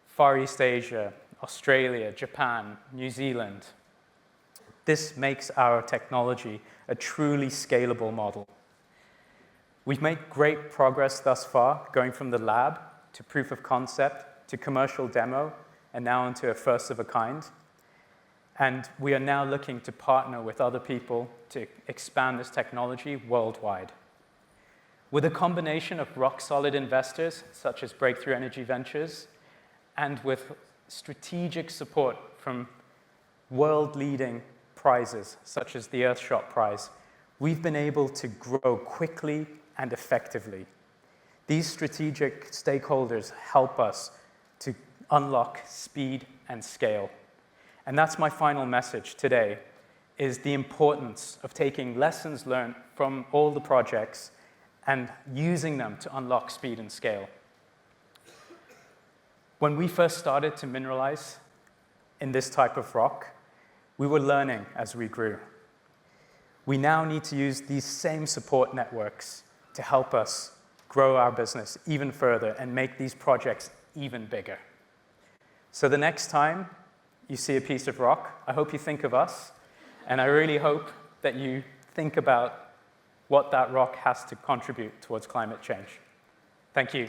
Far East Asia, Australia, Japan, New Zealand. This makes our technology a truly scalable model. We've made great progress thus far, going from the lab to proof of concept to commercial demo, and now into a first of a kind. And we are now looking to partner with other people to expand this technology worldwide. With a combination of rock-solid investors, such as Breakthrough Energy Ventures, and with strategic support from world-leading prizes, such as the Earthshot Prize, we've been able to grow quickly and effectively. These strategic stakeholders help us to unlock speed and scale. And that's my final message today, is the importance of taking lessons learned from all the projects and using them to unlock speed and scale. When we first started to mineralize in this type of rock, we were learning as we grew. We now need to use these same support networks to help us grow our business even further and make these projects even bigger. So the next time you see a piece of rock, I hope you think of us, and I really hope that you think about what that rock has to contribute towards climate change. Thank you.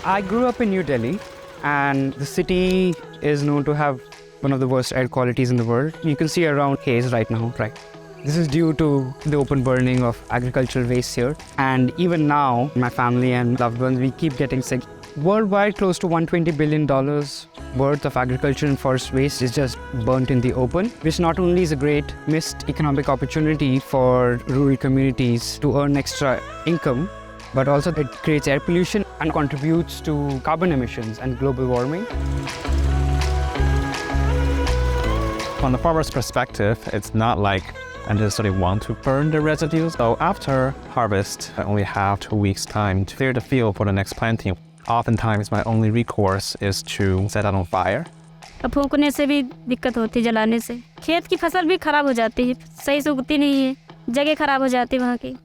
I grew up in New Delhi, and the city is known to have one of the worst air qualities in the world. You can see around haze right now, right? This is due to the open burning of agricultural waste here. And even now, my family and loved ones, we keep getting sick. Worldwide, close to $120 billion worth of agriculture and forest waste is just burnt in the open, which not only is a great missed economic opportunity for rural communities to earn extra income, but also it creates air pollution and contributes to carbon emissions and global warming. From the farmer's perspective, it's not like I necessarily want to burn the residues. So after harvest, I only have 2 weeks' time to clear the field for the next planting. Oftentimes, my only recourse is to set it on fire. फूंकने से भी दिक्कत होती है, जलाने से खेत की फसल भी खराब हो जाती है, सही से उगती नहीं है, जगह खराब हो जाती है वहाँ की।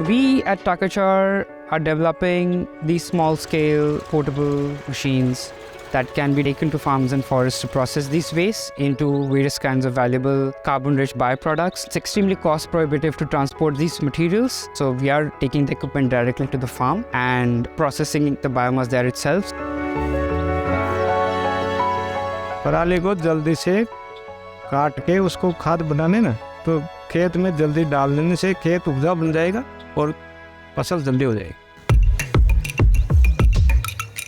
We at Takachar are developing these small-scale portable machines that can be taken to farms and forests to process these wastes into various kinds of valuable carbon-rich byproducts. It's extremely cost-prohibitive to transport these materials, so we are taking the equipment directly to the farm and processing the biomass there itself. पराली को जल्दी से काट के उसको खाद बनाने ना, तो खेत में जल्दी डाल देने से खेत उपजाऊ बन जाएगा और फसल जल्दी हो जाएगी.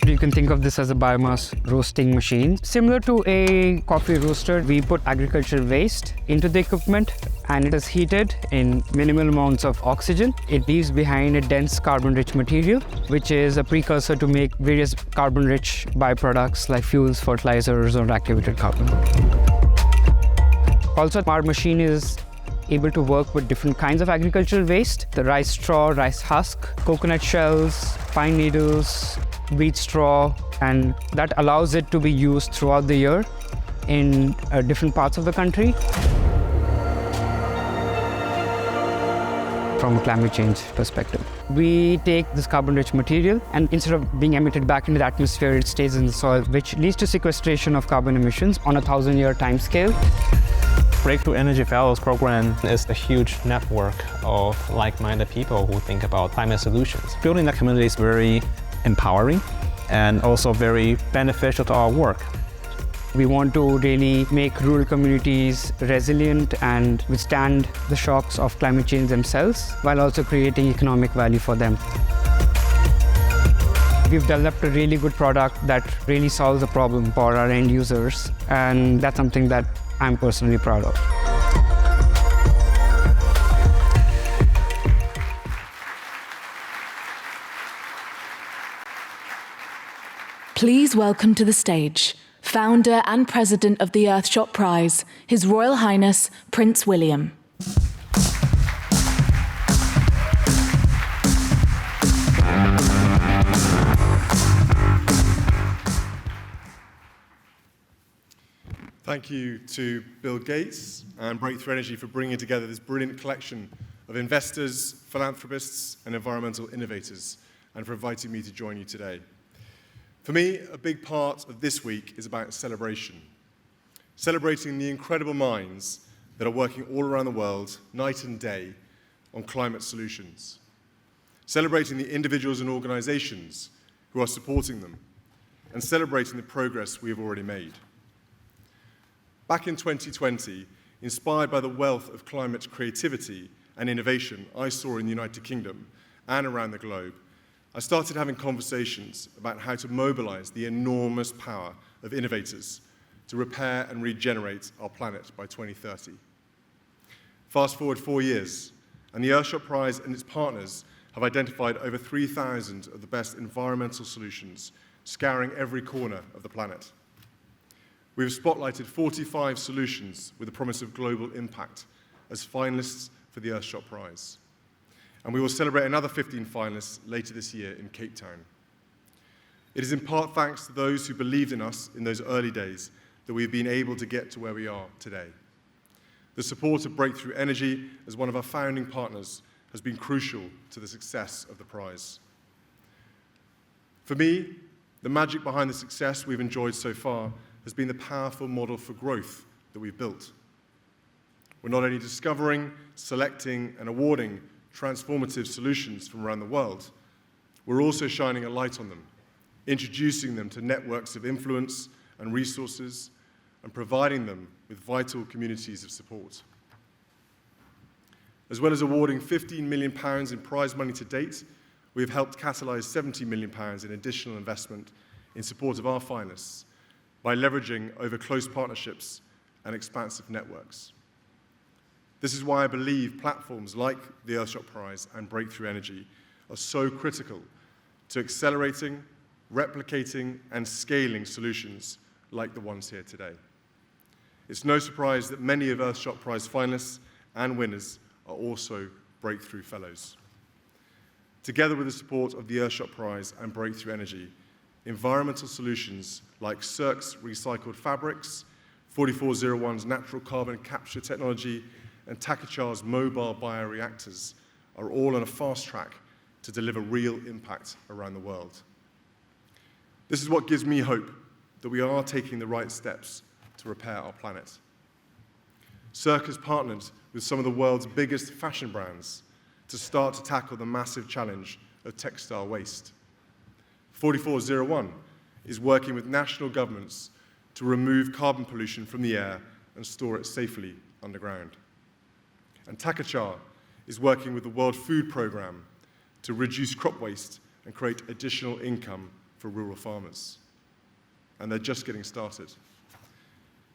You can think of this as a biomass roasting machine. Similar to a coffee roaster, we put agricultural waste into the equipment and it is heated in minimal amounts of oxygen. It leaves behind a dense carbon-rich material, which is a precursor to make various carbon-rich byproducts like fuels, fertilizers, or activated carbon. Also, our machine is able to work with different kinds of agricultural waste: the rice straw, rice husk, coconut shells, pine needles, wheat straw, and that allows it to be used throughout the year in different parts of the country. From a climate change perspective, we take this carbon-rich material and instead of being emitted back into the atmosphere, it stays in the soil, which leads to sequestration of carbon emissions on a 1,000-year time scale. Breakthrough Energy Fellows program is a huge network of like-minded people who think about climate solutions. Building that community is very empowering and also very beneficial to our work. We want to really make rural communities resilient and withstand the shocks of climate change themselves, while also creating economic value for them. We've developed a really good product that really solves the problem for our end users, and that's something that I'm personally proud of. Please welcome to the stage, founder and president of the Earthshot Prize, His Royal Highness Prince William. Thank you to Bill Gates and Breakthrough Energy for bringing together this brilliant collection of investors, philanthropists, and environmental innovators, and for inviting me to join you today. For me, a big part of this week is about celebration. Celebrating the incredible minds that are working all around the world, night and day, on climate solutions, celebrating the individuals and organizations who are supporting them, and celebrating the progress we have already made. Back in 2020, inspired by the wealth of climate creativity and innovation I saw in the United Kingdom and around the globe, I started having conversations about how to mobilize the enormous power of innovators to repair and regenerate our planet by 2030. Fast forward 4 years, and the Earthshot Prize and its partners have identified over 3,000 of the best environmental solutions, scouring every corner of the planet. We have spotlighted 45 solutions with the promise of global impact as finalists for the Earthshot Prize. And we will celebrate another 15 finalists later this year in Cape Town. It is in part thanks to those who believed in us in those early days that we've been able to get to where we are today. The support of Breakthrough Energy as one of our founding partners has been crucial to the success of the prize. For me, the magic behind the success we've enjoyed so far has been the powerful model for growth that we've built. We're not only discovering, selecting, and awarding transformative solutions from around the world, we're also shining a light on them, introducing them to networks of influence and resources, and providing them with vital communities of support. As well as awarding £15 million in prize money to date, we have helped catalyse £70 million in additional investment in support of our finalists by leveraging over close partnerships and expansive networks. This is why I believe platforms like the Earthshot Prize and Breakthrough Energy are so critical to accelerating, replicating, and scaling solutions like the ones here today. It's no surprise that many of Earthshot Prize finalists and winners are also Breakthrough Fellows. Together with the support of the Earthshot Prize and Breakthrough Energy, environmental solutions like Cirque's recycled fabrics, 4401's natural carbon capture technology, and Takachar's mobile bioreactors are all on a fast track to deliver real impact around the world. This is what gives me hope that we are taking the right steps to repair our planet. Cirque has partnered with some of the world's biggest fashion brands to start to tackle the massive challenge of textile waste. 4401 is working with national governments to remove carbon pollution from the air and store it safely underground. And Takachar is working with the World Food Programme to reduce crop waste and create additional income for rural farmers. And they're just getting started.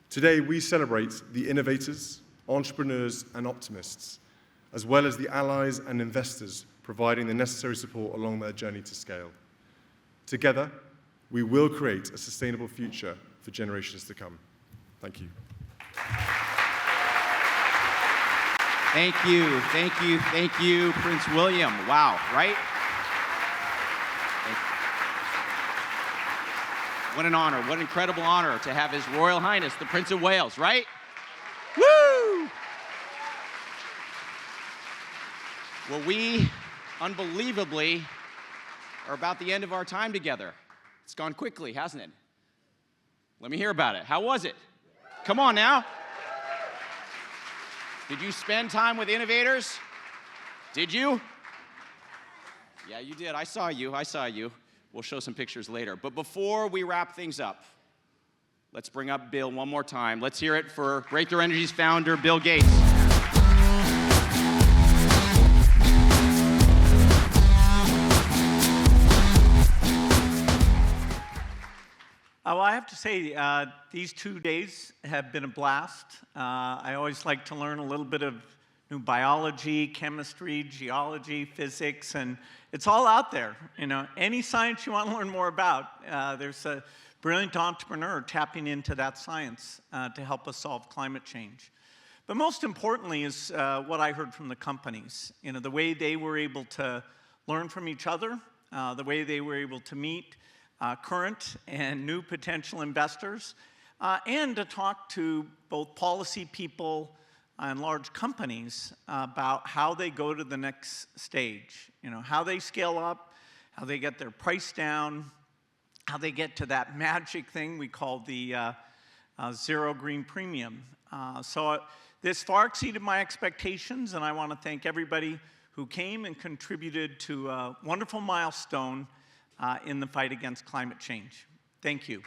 Today, we celebrate the innovators, entrepreneurs, and optimists, as well as the allies and investors providing the necessary support along their journey to scale. Together, we will create a sustainable future for generations to come. Thank you. Thank you, thank you, thank you, Prince William. Wow, right? What an honor, what an incredible honor to have His Royal Highness, the Prince of Wales, right? Woo! Well, we, unbelievably, are about the end of our time together. It's gone quickly, hasn't it? Let me hear about it. How was it? Come on now. Did you spend time with innovators? Did you? Yeah, you did. I saw you. We'll show some pictures later. But before we wrap things up, let's bring up Bill one more time. Let's hear it for Breakthrough Energy's founder, Bill Gates. Well, I have to say, these 2 days have been a blast. I always like to learn a little bit of new biology, chemistry, geology, physics, and it's all out there. You know, any science you want to learn more about, there's a brilliant entrepreneur tapping into that science to help us solve climate change. But most importantly is what I heard from the companies. You know, the way they were able to learn from each other, the way they were able to meet current and new potential investors, and to talk to both policy people and large companies about how they go to the next stage. You know, how they scale up, how they get their price down, how they get to that magic thing we call the zero green premium. So This far exceeded my expectations, and I want to thank everybody who came and contributed to a wonderful milestone in the fight against climate change. Thank you.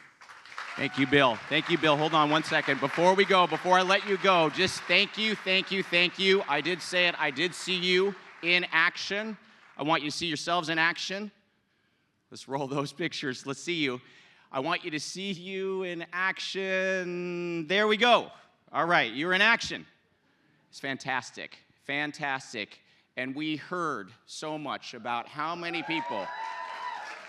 Thank you, Bill. Thank you, Bill. Hold on one second. Before we go, before I let you go, just thank you, thank you, thank you. I did say it. I did see you in action. I want you to see yourselves in action. Let's roll those pictures. Let's see you. I want you to see you in action. There we go. All right, you're in action. It's fantastic, fantastic. And we heard so much about how many people.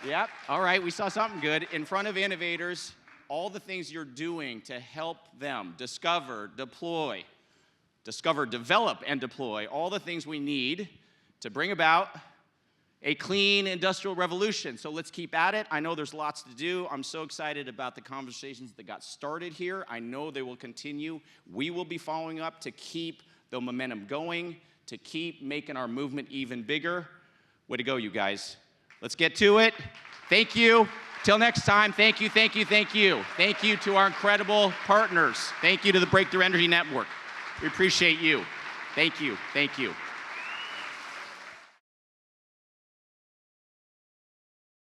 Yep, all right, we saw something good. In front of innovators, all the things you're doing to help them discover, deploy, develop, and deploy all the things we need to bring about a clean industrial revolution. So let's keep at it. I know there's lots to do. I'm so excited about the conversations that got started here. I know they will continue. We will be following up to keep the momentum going, to keep making our movement even bigger. Way to go, you guys. Let's get to it. Thank you. Till next time, thank you, thank you, thank you. Thank you to our incredible partners. Thank you to the Breakthrough Energy Network. We appreciate you. Thank you, thank you.